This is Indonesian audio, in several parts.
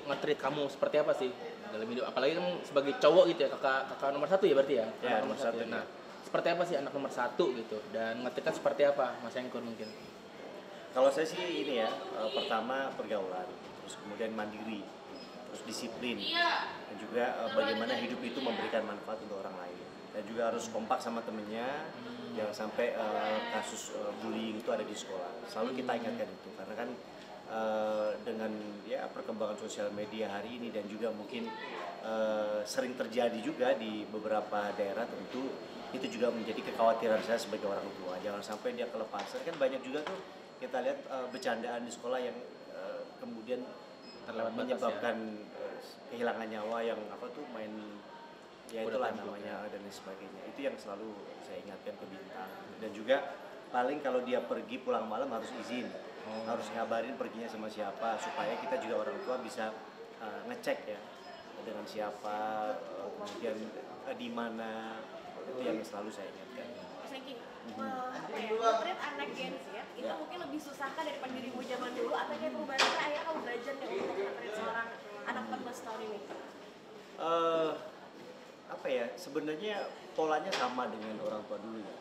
nge-treat kamu seperti apa sih dalam hidup? Apalagi kan sebagai cowok gitu ya, kakak nomor 1 ya berarti ya? Ya, Anak nomor 1 ya. Nah, seperti apa sih anak nomor 1 gitu? Dan nge-treatnya seperti apa, Mas Engkur mungkin? Kalau saya sih ini ya, pertama pergaulan, terus kemudian mandiri, terus disiplin, dan juga bagaimana hidup itu memberikan manfaat untuk orang lain. Dan juga harus kompak sama temennya, jangan sampai kasus bullying itu ada di sekolah. Selalu kita ingatkan itu, karena kan dengan ya perkembangan sosial media hari ini dan juga mungkin sering terjadi juga di beberapa daerah, tentu itu juga menjadi kekhawatiran saya sebagai orang tua. Jangan sampai dia kelepasan, kan banyak juga tuh kita lihat bercandaan di sekolah yang kemudian menyebabkan kehilangan nyawa, yang apa tuh main ya itulah namanya dan lain sebagainya. Itu yang selalu saya ingatkan ke Bintang. Dan juga paling kalau dia pergi pulang malam harus izin, harus ngabarin perginya sama siapa, supaya kita juga orang tua bisa ngecek ya dengan siapa, kemudian di mana. Itu yang selalu saya ingatkan. Mas Engki, nge-treat anak Gen Z ya, itu mungkin lebih susahkah daripada dirimu zaman dulu, atau kayak perubahannya akhirnya kamu belajar nih untuk nge-treat seorang anak 14 tahun ini? Apa ya, sebenarnya polanya sama dengan orang tua dulu ya.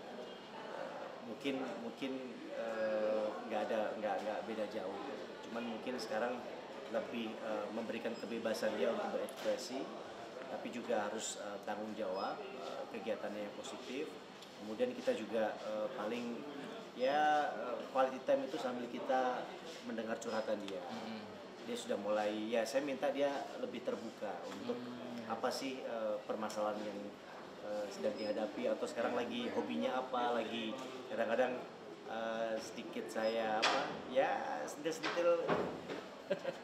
Mungkin nggak beda jauh. Cuman mungkin sekarang lebih memberikan kebebasan dia untuk berekspresi, tapi juga harus tanggung jawab kegiatannya yang positif. Kemudian kita juga paling ya quality time itu sambil kita mendengar curhatan dia. Dia sudah mulai, ya saya minta dia lebih terbuka untuk apa sih permasalahan yang sedang dihadapi, atau sekarang lagi hobinya apa, lagi kadang-kadang sedikit saya apa ya sedikit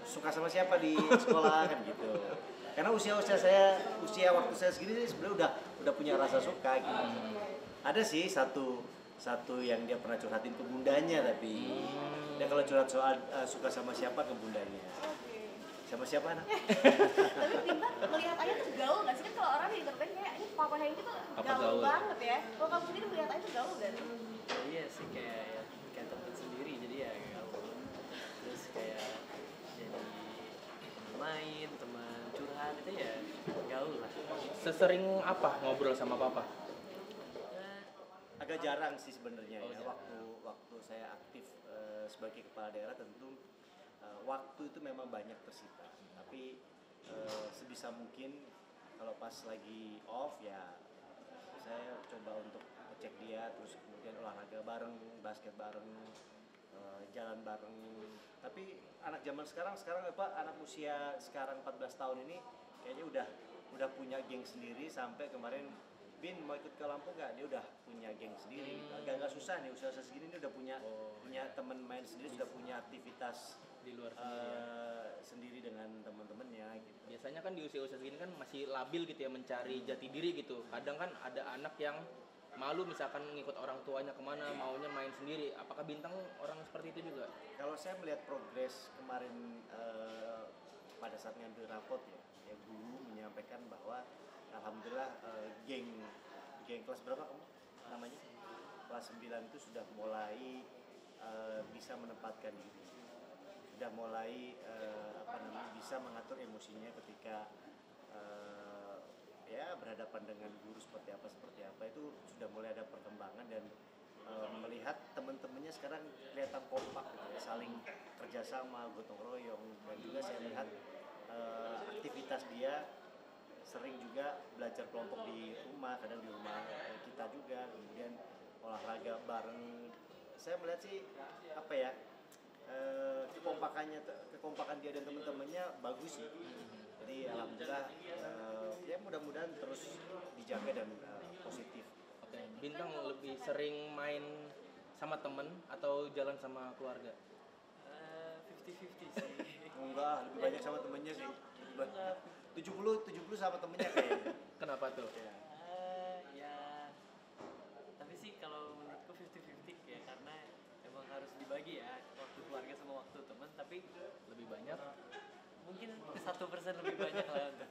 suka sama siapa di sekolah kan gitu. Karena usia waktu saya segini sebenarnya udah punya rasa suka gitu. Ada sih satu yang dia pernah curhatin ke bundanya, tapi dia kalau curhat soal suka sama siapa ke bundanya. Sama siapa anak? Tapi Bintang melihat ayah tuh gaul nggak sih? Kan kalau orang di internet kayak ini papa Hengki tuh gaul banget ya. Kalau kamu sendiri melihat ayah tuh gaul nggak sih? Iya sih, kayak teman sendiri, jadi ya gaul. Terus kayak jadi main, teman curhat itu ya gaul lah. Sesering apa ngobrol sama papa? Agak jarang sih sebenarnya ya. Jarang. Waktu saya aktif sebagai kepala daerah, tentu waktu itu memang banyak tersita. Tapi sebisa mungkin kalau pas lagi off ya saya coba untuk ngecek dia, terus kemudian olahraga bareng, basket bareng, jalan bareng. Tapi anak zaman sekarang apa, anak usia sekarang 14 tahun ini kayaknya udah punya geng sendiri. Sampai kemarin Bin mau ikut ke Lampung nggak? Dia udah punya geng sendiri. Agak susah nih, usia segini ini udah punya teman main sendiri, sudah punya aktivitas Di luar sendiri dengan teman-temannya gitu. Biasanya kan di usia-usia segini kan masih labil gitu ya, mencari jati diri gitu. Kadang kan ada anak yang malu misalkan ngikut orang tuanya kemana, maunya main sendiri. Apakah Bintang orang seperti itu juga? Kalau saya melihat progres kemarin pada saat ngambil rapot ya guru menyampaikan bahwa alhamdulillah geng kelas berapa kamu namanya? Kelas 9 itu sudah mulai bisa menempatkan diri. Sudah mulai bisa mengatur emosinya ketika ya berhadapan dengan guru seperti apa itu sudah mulai ada perkembangan. Dan melihat teman-temannya sekarang kelihatan kompak gitu ya, saling kerjasama, gotong royong. Dan juga saya lihat aktivitas dia sering juga belajar kelompok di rumah, kadang di rumah kita juga, kemudian olahraga bareng. Saya melihat sih apa ya, kekompakan dia dan teman-temannya bagus sih. Jadi alhamdulillah ya mudah-mudahan terus dijaga dan positif. Oke. Bintang lebih sering main sama temen atau jalan sama keluarga? 50-50 sih. Enggak, lebih banyak sama temennya sih. 70 sama temennya kayaknya. Kenapa tuh? Ya, tapi sih kalau menurutku 50-50 ya, karena emang harus dibagi ya waktu keluarga sama waktu teman. Tapi Lebih banyak? mungkin 1% lebih banyak lah untuk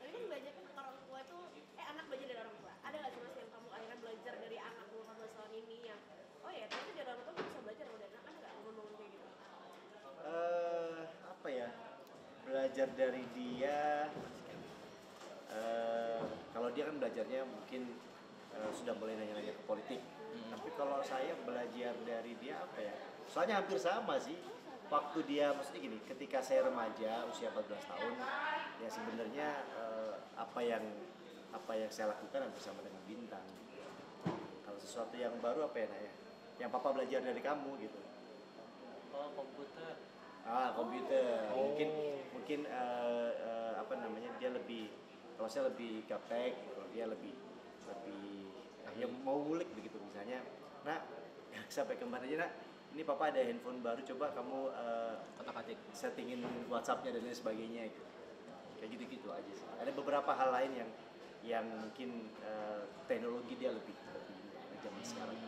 Tapi kan belajar kan orang tua itu, anak belajar dari orang tua. Ada nggak sih Mas yang kamu akhirnya belajar dari anak 14 tahun ini yang ternyata dari orang tua bisa belajar dari anak, kan nggak ngomong kayak gitu? Apa ya, belajar dari dia, kalau dia kan belajarnya mungkin sudah mulai nanya-nanya ke politik. Tapi kalau saya belajar dari dia apa ya? Soalnya hampir sama sih. Waktu dia, maksudnya gini, ketika saya remaja usia 14 tahun, ya sebenarnya apa yang saya lakukan hampir sama dengan Bintang. Kalau sesuatu yang baru apa ya, Naya? Yang papa belajar dari kamu gitu. Oh, komputer. Komputer. Oh. Mungkin apa namanya, dia lebih, kalau saya lebih gaptek, kalau dia lebih yang mau ngulik begitu misalnya. Nak, sampai kemarin aja nak, ini papa ada handphone baru, coba kamu Kotak-katik. settingin WhatsApp-nya dan lain sebagainya gitu. Kayak gitu-gitu aja sih. Ada beberapa hal lain yang mungkin teknologi dia lebih zaman sekarang.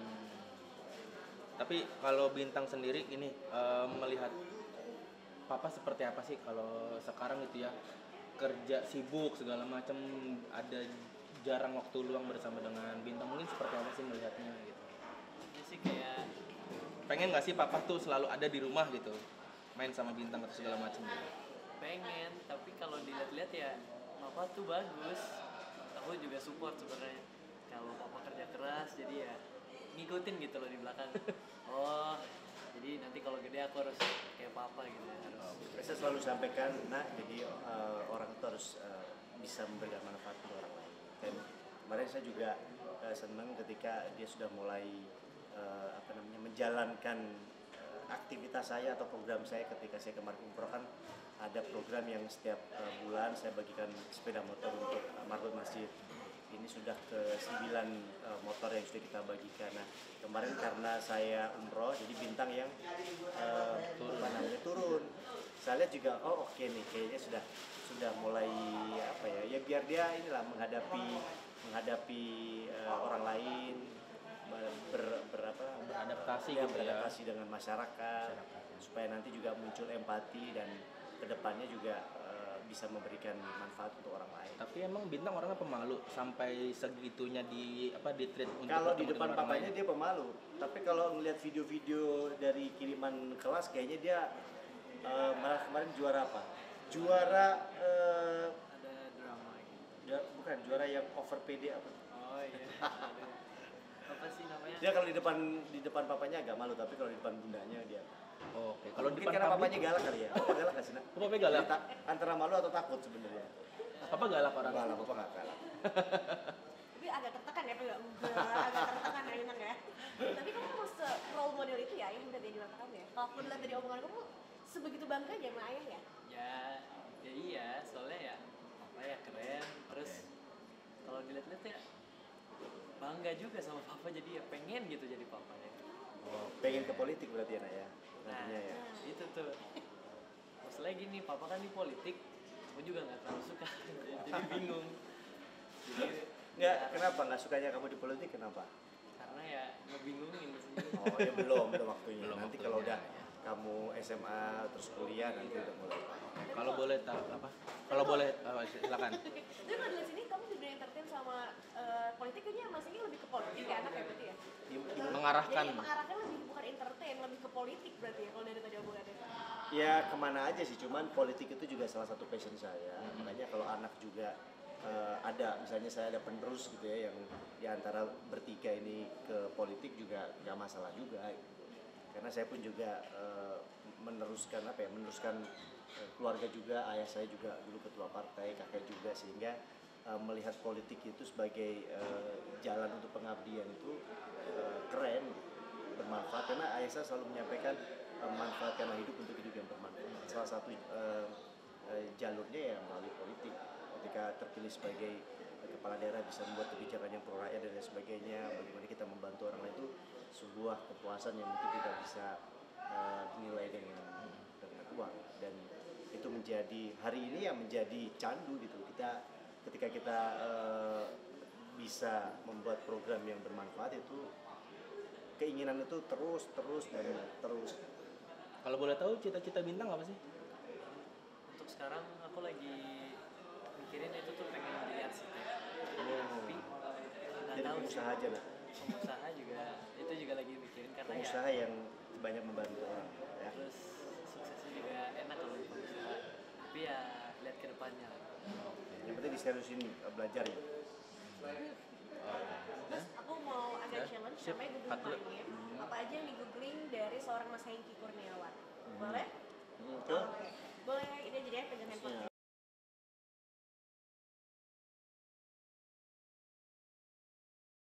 Tapi kalau Bintang sendiri ini melihat papa seperti apa sih kalau sekarang itu ya, kerja sibuk segala macam, ada jarang waktu luang bersama dengan Bintang, mungkin seperti apa sih melihatnya gitu? Ini sih kayak Pengen nggak sih papa tuh selalu ada di rumah gitu, main sama Bintang atau segala macam gitu? pengen, tapi kalau dilihat-lihat ya papa tuh bagus. Aku juga support sebenarnya. Kalau papa kerja keras, jadi ya ngikutin gitu loh di belakang. Oh, jadi nanti kalau gede aku harus kayak papa gitu ya, harus. Saya selalu sampaikan, nak, jadi orang itu harus bisa memberikan manfaat untuk orang lain. Dan kemarin saya juga senang ketika dia sudah mulai menjalankan aktivitas saya atau program saya ketika saya kemarin umroh. Kan ada program yang setiap bulan saya bagikan sepeda motor untuk marbot masjid. Ini sudah ke 9 motor yang sudah kita bagikan. Nah, kemarin karena saya umroh, jadi Bintang yang turun. Saya lihat juga, oh oke nih, kayaknya sudah mulai apa ya biar dia inilah menghadapi orang lain, Beradaptasi ya, gitu ya. beradaptasi dengan masyarakat, supaya nanti juga muncul empati dan kedepannya juga bisa memberikan manfaat untuk orang lain. Tapi emang Bintang orangnya pemalu sampai segitunya di treat untuk Kalau di bertemu depan dengan orang papanya lain? dia pemalu, tapi kalau ngelihat video-video dari kiriman kelas kayaknya dia malah kemarin juara apa? Juara Ada drama gitu. bukan juara yang over PD apa? Oh iya. Ada. Apa sih namanya? Dia kalau di depan papanya agak malu, tapi kalau di depan bundanya dia. Oh, oke. Kalau di Mungkin depan karena publik, papanya galak kali ya. Papa galak nggak sih, Nak? oh, papanya galak. Antara malu atau takut sebenarnya. Papa galak orangnya. Galak, papa nggak galak. Tapi agak tertekan ya, agak tertekan ya Inang ya. Tapi kamu mau role model itu ya, yang udah dia di mata kamu ya. Kalau aku lihat dari omongan kamu, sebegitu bangganya sama ayah ya. Ya iya, soalnya ya papa ya keren. Terus kalau dilihat-lihat ya bangga juga sama papa, jadi ya pengen gitu jadi papa ya. Oh, pengen ke politik berarti ya, Nak ya. Nah, Nantinya ya. itu tuh. Masalahnya gini, papa kan di politik, aku juga nggak terlalu suka, jadi bingung. Jadi Nggak, kenapa nggak sukanya kamu di politik? Kenapa? karena ya ngebingungin sih. Oh ya belum waktunya. Belum Nanti waktunya, kalau udah ya. kamu SMA terus kuliah nanti udah mulai. Kalau boleh tahu apa? Kalau boleh silakan. Tapi kalau dari sini kamu di dunia entertain sama politik kayaknya masihnya lebih ke politik ya anak ya berarti ya. Mengarahkan. Jadi mengarahkan lebih bukan entertain, lebih ke politik berarti ya kalau dari tadi omongannya. Ya kemana aja sih, cuman politik itu juga salah satu passion saya. Makanya kalau anak juga ada, misalnya saya ada penerus gitu ya, yang diantara bertiga ini ke politik juga nggak masalah juga. Karena saya pun juga meneruskan keluarga juga, ayah saya juga dulu ketua partai, kakek juga, sehingga melihat politik itu sebagai jalan untuk pengabdian itu keren, bermanfaat. Karena ayah saya selalu menyampaikan manfaatkanlah hidup untuk hidup yang bermanfaat. Salah satu jalurnya ya melalui politik. Ketika terpilih sebagai kepala daerah bisa membuat kebijakan yang pro rakyat dan lain sebagainya, bagaimana kita membantu orang lain, itu sebuah kepuasan yang mungkin tidak bisa dinilai dengan uang. Dan itu menjadi hari ini yang menjadi candu gitu. Ketika kita bisa membuat program yang bermanfaat, itu keinginan itu terus. Kalau boleh tahu cita-cita Bintang apa sih? Untuk sekarang aku lagi mikirin itu tuh pengen jadi arsitek. Tapi nggak Jadi tahu sih. pengusaha aja lah. Pengusaha juga itu juga lagi mikirin karena Pengusaha ya yang banyak membantu orang ya. terus suksesnya juga enak kalau jadi pengusaha. Tapi ya Yang penting diseriusin belajar ya. Terus aku mau agak Ya, challenge, sip. namanya Cut dulu. googling apa aja yang di googling dari seorang Mas Hengki Kurniawan. Boleh? Betul. Oke. Boleh ini